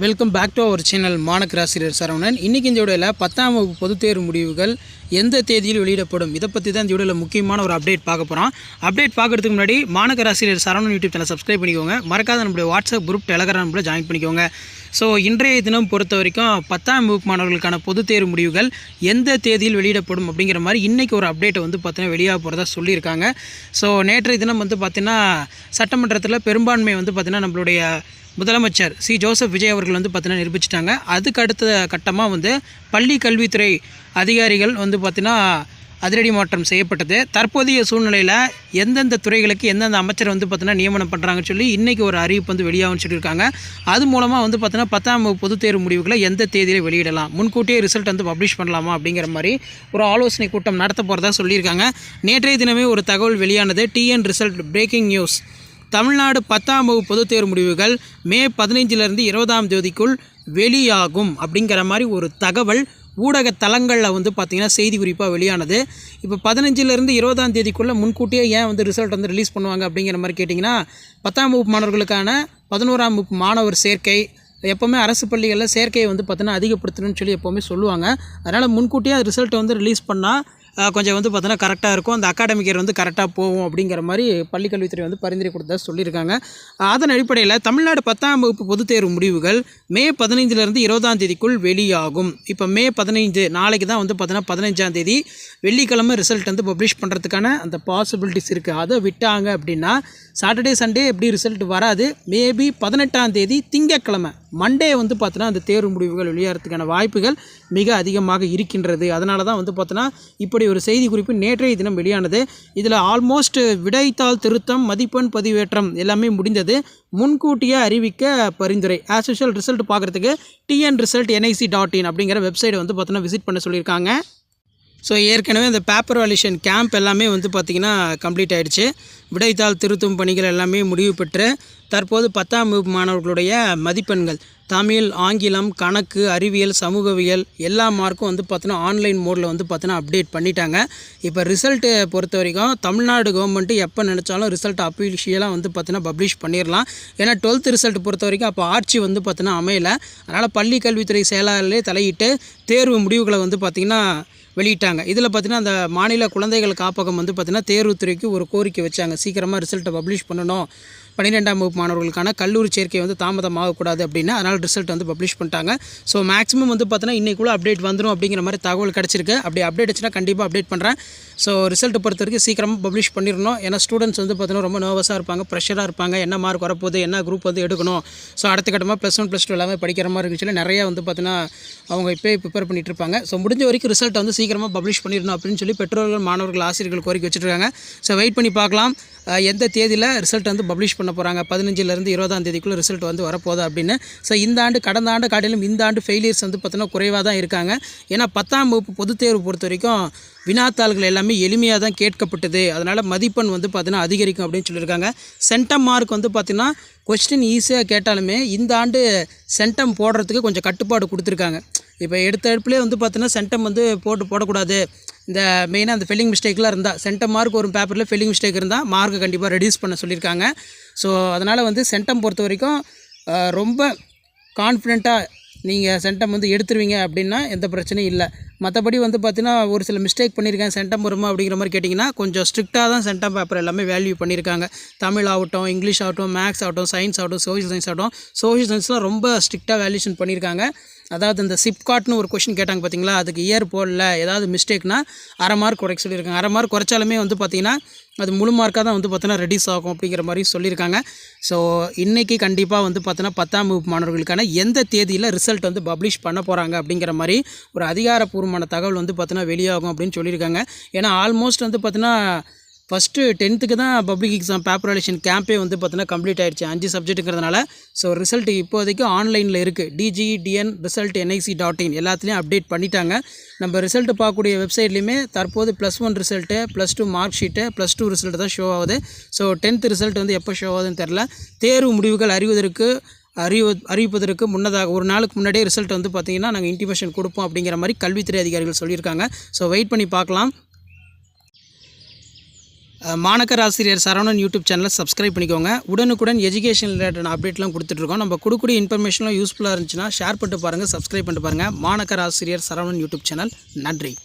Welcome back to our channel மாணக்கராசிரியர் சரவணன். இன்றைக்கி இந்த வீடியோவில் 10ஆம் வகுப்பு பொதுத் தேர்வு முடிவுகள் எந்த தேதியில் வெளியிடப்படும் இதை பற்றி தான் இந்த வீடியோவில் முக்கியமான ஒரு அப்டேட் பார்க்க போகிறோம். அப்டேட் பார்க்குறதுக்கு முன்னாடி மாணக்கராசிரியர் சரவணன் யூடியூப் சேனல் சப்ஸ்கிரைப் பண்ணிக்கோங்க. மறக்காத நம்மளுடைய வாட்ஸ்அப் குரூப் டெலகிராம் குரூப்பில் ஜாயின் பண்ணிக்கோங்க. ஸோ இன்றைய தினம் பொறுத்த வரைக்கும் 10ஆம் வகுப்பு மாணவர்களுக்கான பொதுத் தேர்வு முடிவுகள் எந்த தேதியில் வெளியிடப்படும் அப்படிங்கிற மாதிரி இன்றைக்கி ஒரு அப்டேட்டை பார்த்தீங்கன்னா வெளியாக போகிறதா சொல்லியிருக்காங்க. ஸோ நேற்றைய தினம் பார்த்திங்கன்னா சட்டமன்றத்தில் பெரும்பான்மை பார்த்திங்கன்னா நம்மளுடைய முதலமைச்சர் சி ஜோசப் விஜய் அவர்கள் பார்த்தீங்கன்னா நிரூபிச்சிட்டாங்க. அதுக்கு அடுத்த கட்டமாக பள்ளி கல்வித்துறை அதிகாரிகள் பார்த்தீங்கன்னா அதிரடி மாற்றம் செய்யப்பட்டது. தற்போதைய சூழ்நிலையில் எந்தெந்த துறைகளுக்கு எந்தெந்த அமைச்சர் பார்த்தீங்கன்னா நியமனம் பண்ணுறாங்கன்னு சொல்லி இன்றைக்கி ஒரு அறிவிப்பு வெளியாகும்னு சொல்லியிருக்காங்க. அது மூலமாக பார்த்தீங்கன்னா 10ஆம் வகுப்பு பொதுத் தேர்வு முடிவுகளை எந்த தேதியில் வெளியிடலாம், முன்கூட்டியே ரிசல்ட் பப்ளிஷ் பண்ணலாமா அப்படிங்கிற மாதிரி ஒரு ஆலோசனை கூட்டம் நடத்த போகிறதா சொல்லியிருக்காங்க. நேற்றைய தினமே ஒரு தகவல் வெளியானது. TN result breaking news. Tamil Nadu 10ஆம் வகுப்பு பொதுத் தேர்வு முடிவுகள் மே 15லேருந்து 20ஆம் தேதிக்குள் வெளியாகும் அப்படிங்கிற மாதிரி ஒரு தகவல் ஊடக தளங்களில் பார்த்திங்கன்னா செய்தி குறிப்பாக வெளியானது. இப்போ 15லேருந்து 20ஆம் தேதிக்குள்ளே முன்கூட்டியே ஏன் ரிசல்ட் ரிலீஸ் பண்ணுவாங்க அப்படிங்கிற மாதிரி கேட்டிங்கன்னா, 10ஆம் வகுப்பு மாணவர்களுக்கான 11ஆம் வகுப்பு மாணவர் சேர்க்கை எப்போவுமே அரசு பள்ளிகளில் சேர்க்கையை பார்த்தீங்கன்னா அதிகப்படுத்தணும்னு சொல்லி எப்போவுமே சொல்லுவாங்க. அதனால் முன்கூட்டியே ரிசல்ட் ரிலீஸ் பண்ணால் கொஞ்சம் பார்த்தீங்கன்னா கரெக்டாக இருக்கும், அந்த அகாடமிக் இயர் கரெக்டாக போகும் அப்படிங்கிற மாதிரி பள்ளிக்கல்வித்துறை பரிந்துரை கொடுத்தா சொல்லியிருக்காங்க. அதன் அடிப்படையில் தமிழ்நாடு 10ஆம் வகுப்பு பொதுத் தேர்வு முடிவுகள் மே 15லேருந்து 20ஆம் தேதிக்குள் வெளியாகும். இப்போ மே 15 நாளைக்கு தான் பார்த்தீங்கன்னா 15ஆம் தேதி வெள்ளிக்கிழமை ரிசல்ட் பப்ளிஷ் பண்ணுறதுக்கான அந்த பாசிபிலிட்டிஸ் இருக்குது. அதை விட்டாங்க அப்படின்னா சாட்டர்டே சண்டே எப்படி ரிசல்ட் வராது. மேபி 18ஆம் தேதி திங்கட்கிழமை மண்டே பார்த்தீங்கன்னா அந்த தேர்வு முடிவுகள் வெளியாகிறதுக்கான வாய்ப்புகள் மிக அதிகமாக இருக்கின்றது. அதனால தான் பார்த்தீங்கன்னா இப்படி ஒரு செய்தி குறிப்பு நேற்றைய தினம் வெளியானது. இதில் ஆல்மோஸ்ட் விடைத்தாள் திருத்தம், மதிப்பெண் பதிவேற்றம் எல்லாமே முடிந்தது. முன்கூட்டியே அறிவிக்க பரிந்துரை. ஆஸ் யூஷுவல் ரிசல்ட் பார்க்குறதுக்கு tnresult.nic.in அப்படிங்கிற வெப்சைட்டை பார்த்தீங்கன்னா விசிட் பண்ண சொல்லியிருக்காங்க. ஸோ ஏற்கனவே அந்த பேப்பர் வேல்யூஷன் கேம்ப் எல்லாமே பார்த்திங்கன்னா கம்ப்ளீட் ஆகிடுச்சு. விடைத்தாள் திருத்தும் பணிகள் எல்லாமே முடிவு பெற்று தற்போது 10ஆம் வகுப்பு மாணவர்களுடைய மதிப்பெண்கள் தமிழ், ஆங்கிலம், கணக்கு, அறிவியல், சமூகவியல் எல்லா மார்க்கும் பார்த்தீங்கன்னா ஆன்லைன் மோடில் பார்த்தீங்கன்னா அப்டேட் பண்ணிட்டாங்க. இப்போ ரிசல்ட்டு பொறுத்த வரைக்கும் தமிழ்நாடு கவர்மெண்ட்டு எப்போ நினச்சாலும் ரிசல்ட் அஃபிஷியலாக பார்த்தீங்கன்னா பப்ளிஷ் பண்ணிடலாம். ஏன்னா 12th ரிசல்ட் பொறுத்த வரைக்கும் அப்போ ஆட்சி பார்த்தீங்கன்னா அமையலை. அதனால் பள்ளி கல்வித்துறை செயலாளர்களே தலையிட்டு தேர்வு முடிவுகளை பார்த்திங்கன்னா வெளியிட்டாங்க. இதில் பார்த்திங்கன்னா அந்த மாநில குழந்தைகள் காப்பகம் பார்த்திங்கன்னா தேர்வுத்துறைக்கு ஒரு கோரிக்கை வச்சாங்க, சீக்கிரமாக ரிசல்ட்டை பப்ளிஷ் பண்ணணும், 12ஆம் வகுப்பு மாணவர்களுக்கான கல்லூரி சேர்க்கை தாமதமாகக்கூடாது அப்படின்னு. அதனால் ரிசல்ட் பப்ளிஷ் பண்ணிட்டாங்க. ஸோ மேக்ஸிமம் பார்த்தீங்கன்னா இன்றைக்குள்ளே அப்டேட் வந்துடும் அப்படிங்கிற மாதிரி தகவல் கிடச்சிருக்கு. அப்படி அப்டேட் வச்சுன்னா கண்டிப்பாக அப்டேட் பண்ணுறேன். ஸோ ரிசல்ட் பொறுத்த வரைக்கும் சீக்கிரமாக பப்ளிஷ் பண்ணிடணும். ஏன்னா ஸ்டூடெண்ட்ஸ் பார்த்தீங்கன்னா ரொம்ப நர்வஸாக இருப்பாங்க, ப்ரெஷராக இருப்பாங்க, என்ன மார்க் வரப்போகுது, என்ன குரூப் எடுக்கணும். ஸோ அடுத்த கட்டமாக +1 +2 எல்லாமே படிக்கிற மாதிரி இருந்துச்சு. நிறையா பார்த்தீங்கன்னா அவங்க இப்போ ப்ரிப்பேர் பண்ணிட்டு இருப்பாங்க. ஸோ முடிஞ்ச வரைக்கும் ரிசல்ட் சீக்கிரமாக பப்ளிஷ் பண்ணிடணும் அப்படின்னு சொல்லி பெற்றோர்கள், மாணவர்கள், ஆசிரியர்கள் கோரிக்கை வச்சுருக்காங்க. ஸோ வெயிட் பண்ணி பார்க்கலாம் எந்த தேதியில் ரிசல்ட் பப்ளிஷ் பண்ண போகிறாங்க. 15லேருந்து 20ஆம் தேதிக்குள்ளே ரிசல்ட் வரப்போகுது அப்படின்னு. ஸோ இந்த ஆண்டு கடந்த ஆண்டு காட்டிலும் இந்த ஆண்டு ஃபெயிலியர்ஸ் பார்த்தீங்கன்னா குறைவாக தான் இருக்காங்க. ஏன்னா 10ஆம் வகுப்பு பொதுத் தேர்வு பொறுத்த வரைக்கும் வினாத்தாள்கள் எல்லாமே எளிமையாக தான் கேட்கப்பட்டது. அதனால் மதிப்பெண் பார்த்தீங்கன்னா அதிகரிக்கும் அப்படின்னு சொல்லியிருக்காங்க. சென்டம் மார்க் பார்த்தீங்கன்னா கொஸ்டின் ஈஸியாக கேட்டாலுமே இந்த ஆண்டு சென்டம் போடுறதுக்கு கொஞ்சம் கட்டுப்பாடு கொடுத்துருக்காங்க. இப்போ எடுத்த எடுப்புலேயே பார்த்தீங்கன்னா சென்டம் போடக்கூடாது. இந்த மெயினாக அந்த ஃபெல்லிங் மிஸ்டேக்லாம் இருந்தால், சென்டம் மார்க் ஒரு பேப்பரில் ஃபெல்லிங் மிஸ்டேக் இருந்தால் மார்க்கை கண்டிப்பாக ரெடியூஸ் பண்ண சொல்லியிருக்காங்க. ஸோ அதனால் சென்டம் பொறுத்த வரைக்கும் ரொம்ப கான்ஃபிடெண்ட்டாக நீங்கள் சென்டம் எடுத்துருவீங்க அப்படின்னா எந்த பிரச்சனையும் இல்லை. மற்றபடி பார்த்தீங்கன்னா ஒரு சில மிஸ்டேக் பண்ணியிருக்கேன், சென்டம் வருமா அப்படிங்கிற மாதிரி கேட்டிங்கன்னா கொஞ்சம் ஸ்ட்ரிக்டாக தான் சென்டம் பேப்பர் எல்லாமே வேல்யூ பண்ணியிருக்காங்க. தமிழ் ஆகட்டும், இங்கிலீஷ் ஆகட்டும், மேக்ஸ் ஆகட்டும், சயின்ஸ் ஆகட்டும், சோஷியல் சயின்ஸ் ஆகட்டும், சோஷியல் சயின்ஸ்லாம் ரொம்ப ஸ்ட்ரிக்டாக வேல்யூஷன் பண்ணியிருக்காங்க. அதாவது இந்த சிப்காட்னு ஒரு கொஷின் கேட்டாங்க பார்த்தீங்களா, அதுக்கு இயர் போடல, ஏதாவது மிஸ்டேக்னா அரை மார்க் குறைக்க சொல்லியிருக்காங்க. அரை மார்க் குறைச்சாலுமே பார்த்திங்கன்னா அது முழு மார்க்காக தான் பார்த்தீங்கன்னா ரெடியூஸ் ஆகும் அப்படிங்கிற மாதிரி சொல்லியிருக்காங்க. ஸோ இன்றைக்கி கண்டிப்பாக பார்த்தீங்கன்னா 10ஆம் வகுப்பு மாணவர்களுக்கான எந்த தேதியில் ரிசல்ட் பப்ளிஷ் பண்ண போகிறாங்க அப்படிங்கிற மாதிரி ஒரு அதிகாரப்பூர்வமான தகவல் பார்த்தீங்கன்னா வெளியாகும் அப்படின்னு சொல்லியிருக்காங்க. ஏன்னா ஆல்மோஸ்ட் பார்த்தீங்கன்னா ஃபஸ்ட்டு 10th தான் public exam paper valuation Cambay பார்த்தீங்கன்னா கம்ப்ளீட் ஆகிடுச்சு 5 சப்ஜெக்ட்டுங்கிறதுனால. ஸோ ரிசல்ட் இப்போதைக்கு ஆன்லைனில் இருக்குது. tnresult.nic.in எல்லாத்துலேயும் அப்டேட் பண்ணிட்டாங்க. நம்ம ரிசல்ட்டு பார்க்கக்கூடிய வெப்சைட்லேயுமே தற்போது +1 ரிசல்ட்டு, +2 மார்க் ஷீட்டு, +2 ரிசல்ட்டு தான் ஷோ ஆகுது. ஸோ 10th ரிசல்ட் எப்போ ஷோ ஆகுதுன்னு தெரில. தேர்வு முடிவுகள் அறிவிப்பதற்கு முன்னதாக ஒரு நாளுக்கு முன்னாடியே ரிசல்ட் பார்த்திங்கன்னா நாங்கள் இன்டிமேஷன் கொடுப்போம் அப்படிங்கிற மாதிரி கல்வித்துறை அதிகாரிகள் சொல்லியிருக்காங்க. ஸோ வெயிட் பண்ணி பார்க்கலாம். மாணக்கர் ஆசிரியர் சரவணன் யூடியூப் சேனலை சப்ஸ்கிரைப் பண்ணிக்கோங்க. உடனுக்குடன் எஜுகேஷன் ரிலேட்டட் அப்டேட்லாம் கொடுத்துட்ருக்கோம். நம்ம கொடுக்கக்கூடிய இன்ஃபர்மேஷன்லாம் யூஸ்ஃபுல்லாக இருந்துச்சுன்னா ஷேர் பண்ணிட்டு பாருங்கள், சப்ஸ்கிரைப் பண்ணிட்டு பாருங்கள். மாணக்கர் ஆசிரியர் சரவணன் யூடியூப் சேனல். நன்றி.